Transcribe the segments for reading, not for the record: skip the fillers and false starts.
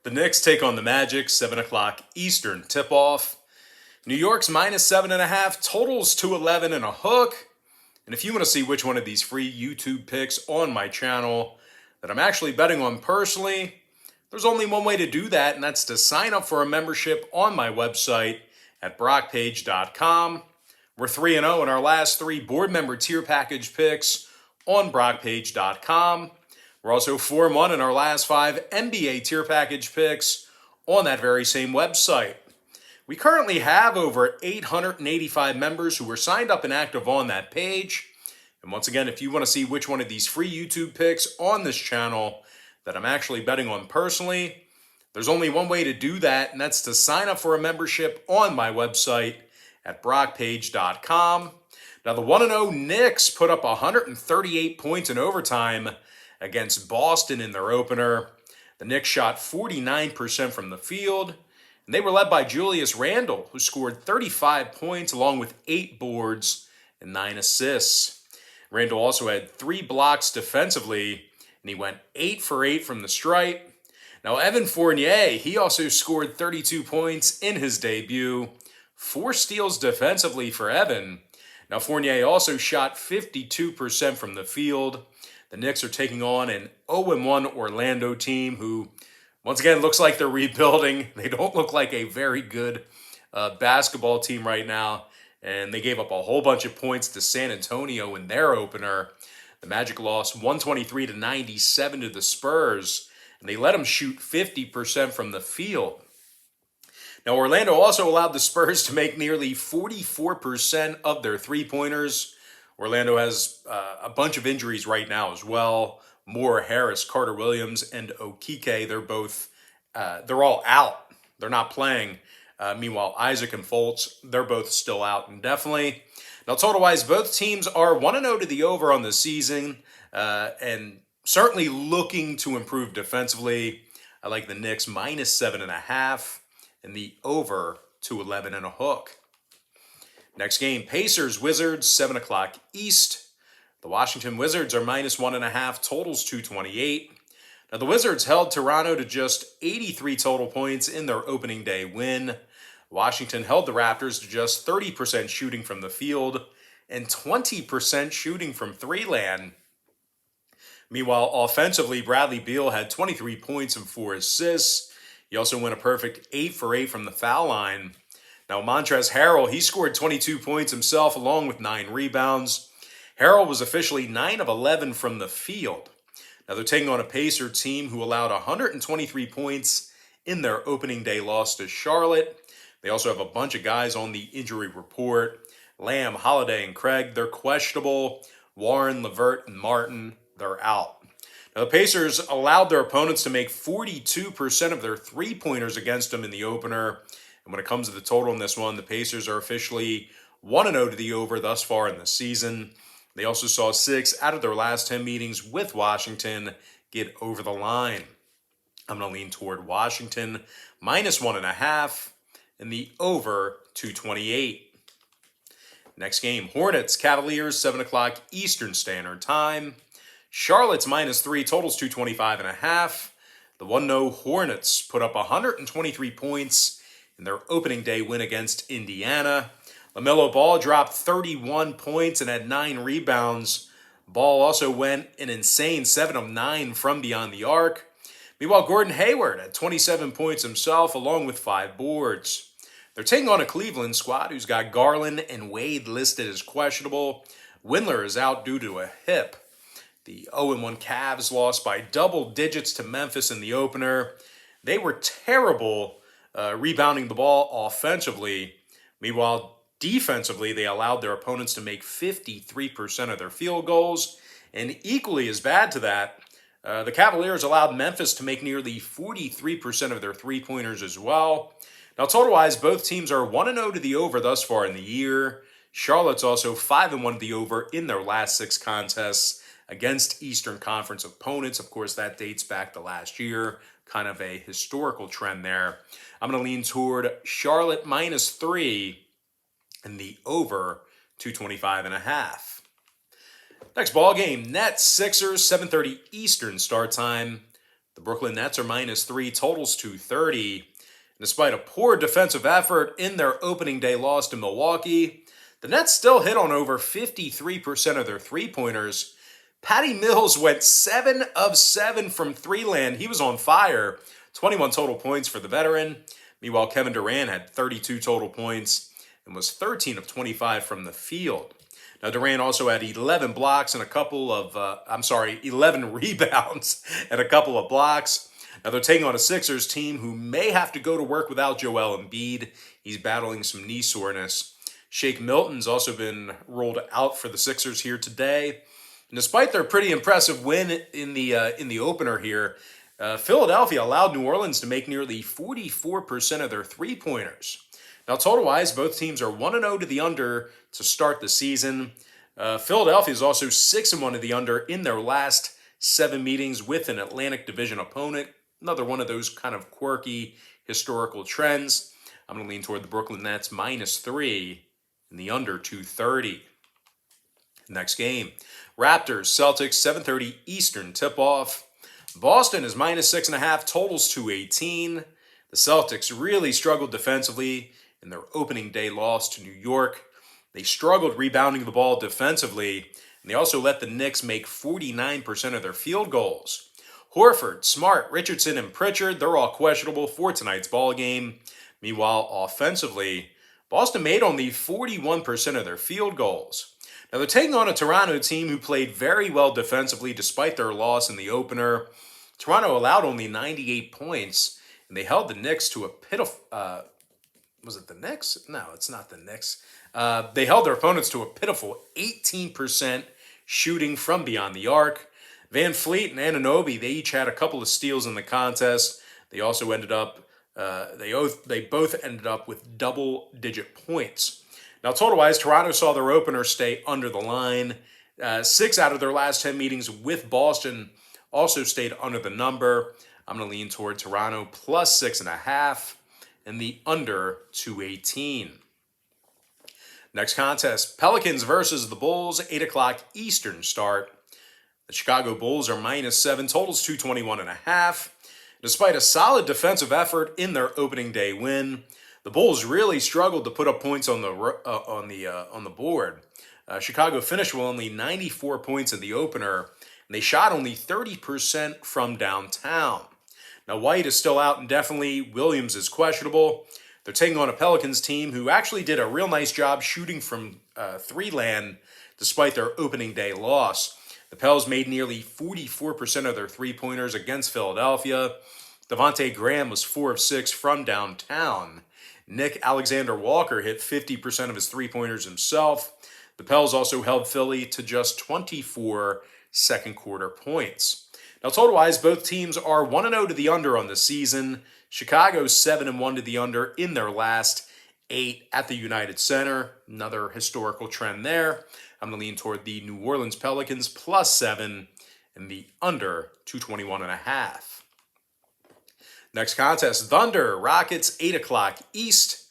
The Knicks take on the Magic, 7 o'clock Eastern tip-off. New York's minus 7.5, totals 211 and a hook. And if you want to see which one of these free YouTube picks on my channel that I'm actually betting on personally, there's only one way to do that, and that's to sign up for a membership on my website at brockpage.com. We're 3-0 in our last 3 board member tier package picks on brockpage.com. We're also 4-1 in our last 5 NBA tier package picks on that very same website. We currently have over 885 members who are signed up and active on that page. And once again, if you want to see which one of these free YouTube picks on this channel that I'm actually betting on personally, there's only one way to do that, and that's to sign up for a membership on my website at brockpage.com. Now, the 1-0 Knicks put up 138 points in overtime against Boston in their opener. The Knicks shot 49% from the field, and they were led by Julius Randle, who scored 35 points along with 8 boards and 9 assists. Randle also had 3 blocks defensively, and he went 8 for 8 from the stripe. Now, Evan Fournier, he also scored 32 points in his debut, 4 steals defensively for Evan. Now, Fournier also shot 52% from the field. The Knicks are taking on an 0-1 Orlando team who, once again, looks like they're rebuilding. They don't look like a very good basketball team right now, and they gave up a whole bunch of points to San Antonio in their opener. The Magic lost 123-97 to the Spurs, and they let them shoot 50% from the field. Now, Orlando also allowed the Spurs to make nearly 44% of their three-pointers. Orlando has a bunch of injuries right now as well. Moore, Harris, Carter Williams, and Okike, they're all out. They're not playing. Meanwhile, Isaac and Fultz, they're both still out indefinitely. Now, total-wise, both teams are 1-0 to the over on the season, and certainly looking to improve defensively. I like the Knicks minus 7.5 and the over 211 and a hook. Next game, Pacers-Wizards, 7 o'clock East. The Washington Wizards are minus 1.5, totals 228. Now, the Wizards held Toronto to just 83 total points in their opening day win. Washington held the Raptors to just 30% shooting from the field and 20% shooting from three-land. Meanwhile, offensively, Bradley Beal had 23 points and 4 assists. He also went a perfect 8 for 8 from the foul line. Now, Montrezl Harrell, he scored 22 points himself along with 9 rebounds. Harrell was officially 9 of 11 from the field. Now, they're taking on a Pacer team who allowed 123 points in their opening day loss to Charlotte. They also have a bunch of guys on the injury report. Lamb, Holiday, and Craig, they're questionable. Warren, LeVert, and Martin, they're out. Now, the Pacers allowed their opponents to make 42% of their three-pointers against them in the opener. And when it comes to the total in this one, the Pacers are officially 1-0 to the over thus far in the season. They also saw 6 out of their last 10 meetings with Washington get over the line. I'm going to lean toward Washington minus 1.5 and the over 228. Next game, Hornets, Cavaliers, 7 o'clock Eastern Standard Time. Charlotte's minus 3, totals 225.5. The 1-0 Hornets put up 123 points in their opening day win against Indiana. LaMelo Ball dropped 31 points and had 9 rebounds. Ball also went an insane 7 of 9 from beyond the arc. Meanwhile, Gordon Hayward had 27 points himself along with 5 boards. They're taking on a Cleveland squad who's got Garland and Wade listed as questionable. Windler is out due to a hip. The 0-1 Cavs lost by double digits to Memphis in the opener. They were terrible rebounding the ball offensively. Meanwhile, defensively, they allowed their opponents to make 53% of their field goals. And equally as bad to that, the Cavaliers allowed Memphis to make nearly 43% of their three-pointers as well. Now, total-wise, both teams are 1-0 to the over thus far in the year. Charlotte's also 5-1 to the over in their last 6 contests against Eastern Conference opponents. Of course, that dates back to last year. Kind of a historical trend there. I'm going to lean toward Charlotte minus 3 and the over 225.5. Next ball game, Nets, Sixers, 7:30 Eastern start time. The Brooklyn Nets are -3, totals 230. Despite a poor defensive effort in their opening day loss to Milwaukee, the Nets still hit on over 53% of their three-pointers. Patty Mills went 7 of 7 from three-land. He was on fire. 21 total points for the veteran. Meanwhile, Kevin Durant had 32 total points and was 13 of 25 from the field. Now, Durant also had 11 blocks and 11 rebounds and a couple of blocks. Now, they're taking on a Sixers team who may have to go to work without Joel Embiid. He's battling some knee soreness. Shake Milton's also been rolled out for the Sixers here today. And despite their pretty impressive win in the opener here, Philadelphia allowed New Orleans to make nearly 44% of their three-pointers. Now, total-wise, both teams are 1-0 to the under to start the season. Philadelphia is also 6-1 to the under in their last 7 meetings with an Atlantic Division opponent. Another one of those kind of quirky historical trends. I'm going to lean toward the Brooklyn Nets -3 in the under 230. Next game, Raptors, Celtics, 7:30 Eastern tip-off. Boston is -6.5, totals 218. The Celtics really struggled defensively in their opening day loss to New York. They struggled rebounding the ball defensively, and they also let the Knicks make 49% of their field goals. Horford, Smart, Richardson, and Pritchard, they're all questionable for tonight's ball game. Meanwhile, offensively, Boston made only 41% of their field goals. Now, they're taking on a Toronto team who played very well defensively despite their loss in the opener. Toronto allowed only 98 points, and they held the Knicks to a pitiful... was it the Knicks? No, it's not the Knicks. They held their opponents to a pitiful 18% shooting from beyond the arc. Van Fleet and Anunoby, they each had a couple of steals in the contest. They also ended up, they both ended up with double-digit points. Now, total-wise, Toronto saw their opener stay under the line. 6 out of their last 10 meetings with Boston also stayed under the number. I'm going to lean toward Toronto +6.5 and the under 218. Next contest, Pelicans versus the Bulls, 8 o'clock Eastern start. The Chicago Bulls are -7, totals 221.5. Despite a solid defensive effort in their opening day win, the Bulls really struggled to put up points on the board. Chicago finished with only 94 points in the opener, and they shot only 30% from downtown. Now, White is still out indefinitely. Williams is questionable. They're taking on a Pelicans team who actually did a real nice job shooting from three-land despite their opening day loss. The Pels made nearly 44% of their three-pointers against Philadelphia. Devontae Graham was 4 of 6 from downtown. Nick Alexander-Walker hit 50% of his three-pointers himself. The Pels also held Philly to just 24 second-quarter points. Now, total-wise, both teams are 1-0 to the under on the season. Chicago's 7-1 to the under in their last 8 at the United Center. Another historical trend there. I'm going to lean toward the New Orleans Pelicans +7 and the under 221.5. Next contest, Thunder, Rockets, 8 o'clock East.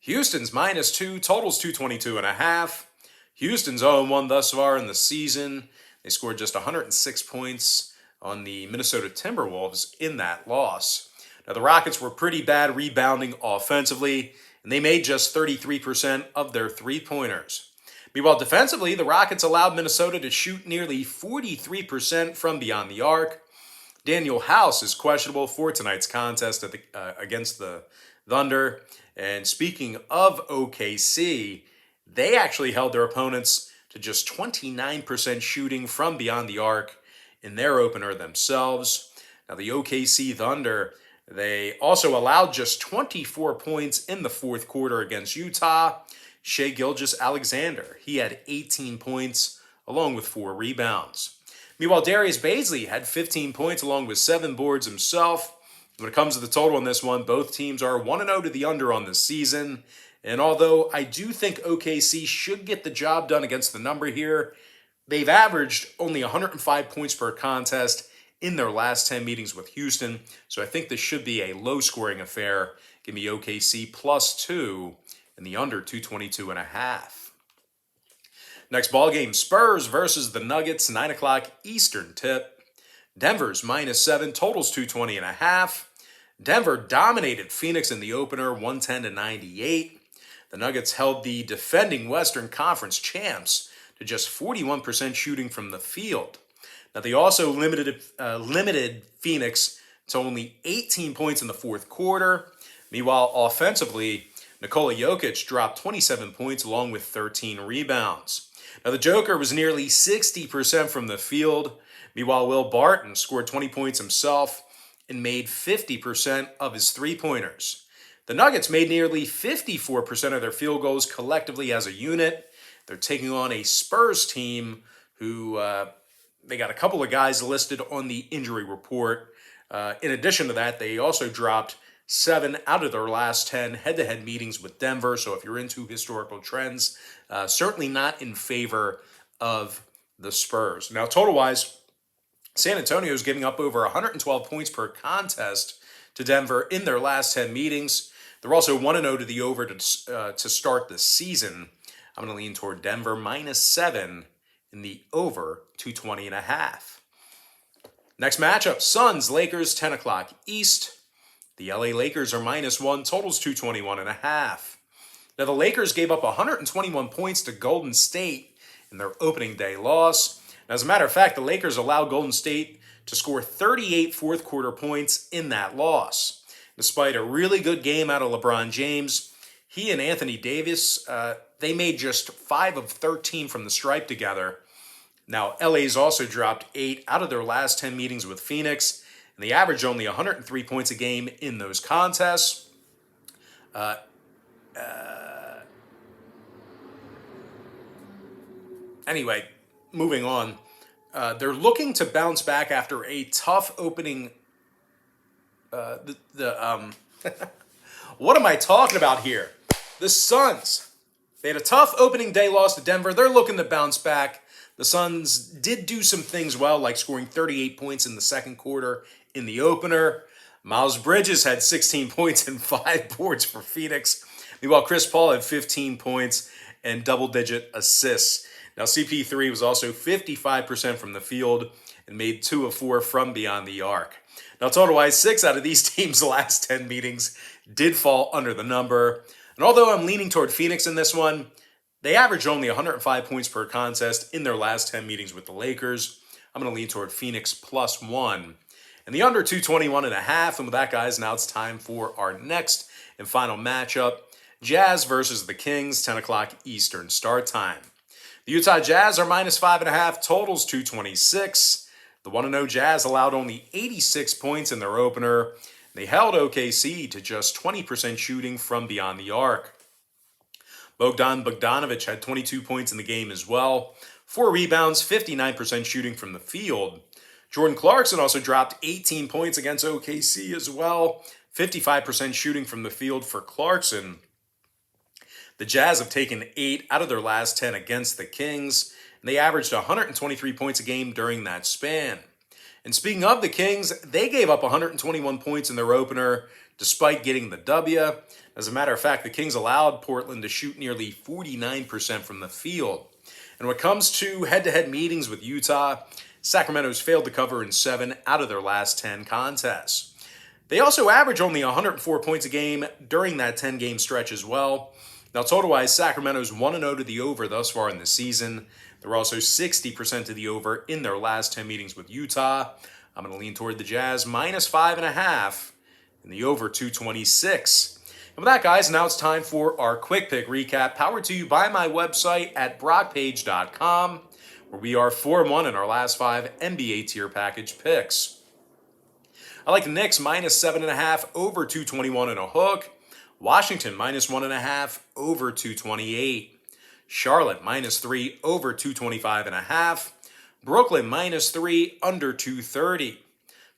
Houston's -2, totals 222.5. Houston's 0-1 thus far in the season. They scored just 106 points on the Minnesota Timberwolves in that loss. Now, the Rockets were pretty bad rebounding offensively, and they made just 33% of their three-pointers. Meanwhile, defensively, the Rockets allowed Minnesota to shoot nearly 43% from beyond the arc. Daniel House is questionable for tonight's contest against the Thunder. And speaking of OKC, they actually held their opponents to just 29% shooting from beyond the arc in their opener themselves. Now, the OKC Thunder, they also allowed just 24 points in the fourth quarter against Utah. Shai Gilgeous-Alexander, he had 18 points along with 4 rebounds. Meanwhile, Darius Baisley had 15 points along with 7 boards himself. When it comes to the total on this one, both teams are 1-0 to the under on this season. And although I do think OKC should get the job done against the number here, they've averaged only 105 points per contest in their last 10 meetings with Houston. So I think this should be a low-scoring affair. Give me OKC +2 and the under 222.5. Next ball game, Spurs versus the Nuggets, 9 o'clock Eastern tip. Denver's -7, totals 220.5. Denver dominated Phoenix in the opener, 110-98. The Nuggets held the defending Western Conference champs to just 41% shooting from the field. Now, they also limited Phoenix to only 18 points in the fourth quarter. Meanwhile, offensively, Nikola Jokic dropped 27 points along with 13 rebounds. Now, the Joker was nearly 60% from the field. Meanwhile, Will Barton scored 20 points himself and made 50% of his three-pointers. The Nuggets made nearly 54% of their field goals collectively as a unit. They're taking on a Spurs team who they got a couple of guys listed on the injury report. In addition to that, they also dropped 7 out of their last 10 head-to-head meetings with Denver. So if you're into historical trends, certainly not in favor of the Spurs. Now, total-wise, San Antonio is giving up over 112 points per contest to Denver in their last 10 meetings. They're also 1-0 to the over to start the season. I'm going to lean toward Denver -7 in the over 220.5. Next matchup, Suns, Lakers, 10 o'clock East. The LA Lakers are -1, totals 221.5. Now, the Lakers gave up 121 points to Golden State in their opening day loss. Now, as a matter of fact, the Lakers allowed Golden State to score 38 fourth quarter points in that loss. Despite a really good game out of LeBron James, he and Anthony Davis, they made just 5 of 13 from the stripe together. Now, LA's also dropped 8 out of their last 10 meetings with Phoenix, and they averaged only 103 points a game in those contests. Anyway, moving on. They're looking to bounce back after a tough opening. What am I talking about here? The Suns. They had a tough opening day loss to Denver. They're looking to bounce back. The Suns did do some things well, like scoring 38 points in the second quarter in the opener. Miles Bridges had 16 points and 5 boards for Phoenix. Meanwhile, Chris Paul had 15 points and double-digit assists. Now, CP3 was also 55% from the field and made 2 of 4 from beyond the arc. Now, total-wise, 6 out of these teams' last 10 meetings did fall under the number. And although I'm leaning toward Phoenix in this one, they averaged only 105 points per contest in their last 10 meetings with the Lakers. I'm going to lean toward Phoenix +1. And the under 221.5. And with that, guys, now it's time for our next and final matchup. Jazz versus the Kings, 10 o'clock Eastern start time. The Utah Jazz are -5.5, totals 226. The 1-0 Jazz allowed only 86 points in their opener. They held OKC to just 20% shooting from beyond the arc. Bogdan Bogdanovic had 22 points in the game as well. 4 rebounds, 59% shooting from the field. Jordan Clarkson also dropped 18 points against OKC as well. 55% shooting from the field for Clarkson. The Jazz have taken 8 out of their last 10 against the Kings, and they averaged 123 points a game during that span. And speaking of the Kings, they gave up 121 points in their opener despite getting the W. As a matter of fact, the Kings allowed Portland to shoot nearly 49% from the field. And when it comes to head-to-head meetings with Utah, Sacramento's failed to cover in 7 out of their last 10 contests. They also average only 104 points a game during that 10-game stretch as well. Now, total-wise, Sacramento's 1-0 to the over thus far in the season. They're also 60% to the over in their last 10 meetings with Utah. I'm going to lean toward the Jazz -5.5 in the over 226. And with that, guys, now it's time for our quick pick recap, powered to you by my website at brockpage.com, where we are 4-1 in our last 5 NBA tier package picks. I like the Knicks -7.5 over 221 and a hook. Washington -1.5 over 228. Charlotte -3 over 225.5. Brooklyn -3 under 230.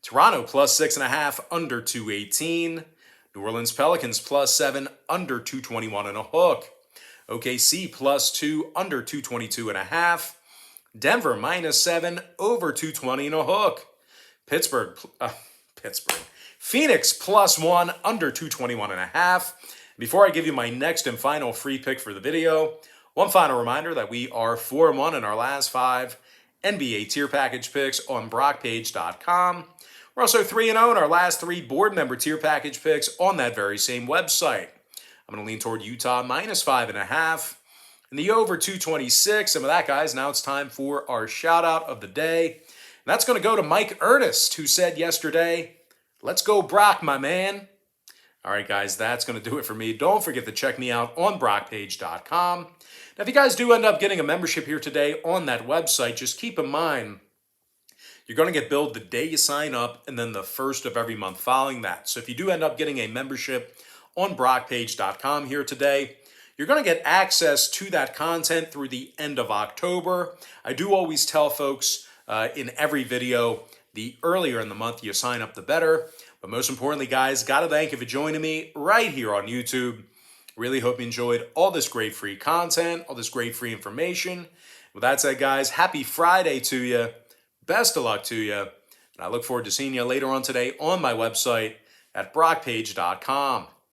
Toronto +6.5 under 218. New Orleans Pelicans +7 under 221 and a hook. OKC +2 under 222.5. Denver -7 over 220 and a hook. Phoenix +1 under 221.5. Before I give you my next and final free pick for the video, one final reminder that we are 4-1 in our last 5 NBA tier package picks on brockpage.com. We're also 3-0 in our last 3 board member tier package picks on that very same website. I'm going to lean toward Utah minus 5.5. And the over 226. And with that, guys, now it's time for our shout out of the day. And that's going to go to Mike Ernest, who said yesterday, "Let's go Brock, my man." All right, guys, that's going to do it for me. Don't forget to check me out on brockpage.com. Now, if you guys do end up getting a membership here today on that website, just keep in mind, you're going to get billed the day you sign up and then the first of every month following that. So if you do end up getting a membership on brockpage.com here today, you're going to get access to that content through the end of October. I do always tell folks in every video, the earlier in the month you sign up, the better. But most importantly, guys, got to thank you for joining me right here on YouTube. Really hope you enjoyed all this great free content, all this great free information. With that said, guys, happy Friday to you. Best of luck to you. And I look forward to seeing you later on today on my website at brockpage.com.